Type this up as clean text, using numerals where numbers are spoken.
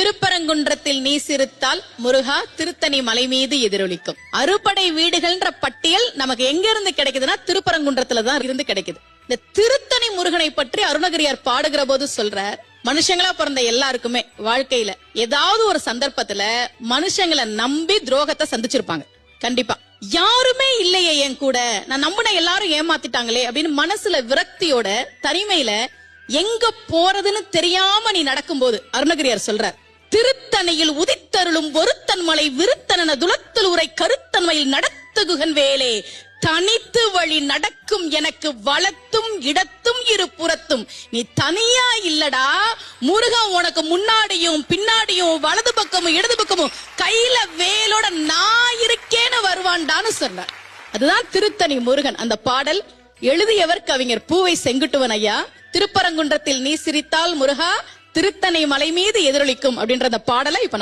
திருப்பரங்குன்றத்தில் நீ சிரித்தால் முருகா திருத்தணி மலை மீது எதிரொலிக்கும். அறுபடை வீடுகள்ன்ற பட்டியல் நமக்கு எங்க இருந்து கிடைக்குதுன்னா திருப்பரங்குன்றத்துலதான் இருந்து கிடைக்குது. இந்த திருத்தணி முருகனை பற்றி அருணகிரியார் பாடுகிற போது சொல்றார், மனுஷங்களா பிறந்த எல்லாருக்குமே வாழ்க்கையில ஏதாவது ஒரு சந்தர்ப்பத்துல மனுஷங்களை நம்பி துரோகத்தை சந்திச்சிருப்பாங்க. கண்டிப்பா யாருமே இல்லையே என் கூட, நான் நம்பின எல்லாரும் ஏமாத்திட்டாங்களே அப்படின்னு மனசுல விரக்தியோட தனிமையில எங்க போறதுன்னு தெரியாம நீ நடக்கும்போது அருணகிரியார் சொல்றார், திருத்தணியில் உதித்தருளும் ஒருத்தன் மலை விருத்தன துளத்தில் உரை கருத்தன்மையில் நடத்துகுகன் வேலே, தனித்து வழி நடக்கும் எனக்கு வளத்தும் இடத்தும் இரு புறத்தும். நீ தனியா இல்லடா, முருகன் உனக்கு முன்னாடியும் பின்னாடியும் வலது பக்கமும் இடது பக்கமும் கையில வேலோட நான் இருக்கேன்னு வருவான்டான்னு சொன்னார். அதுதான் திருத்தணி முருகன். அந்த பாடல் எழுதியவர் கவிஞர் பூவை செங்குட்டுவன் ஐயா. திருப்பரங்குன்றத்தில் நீ சிரித்தால் முருகா திருத்தணி மலை மீது எதிரொலிக்கும் அப்படின்ற அந்த பாடலை இப்ப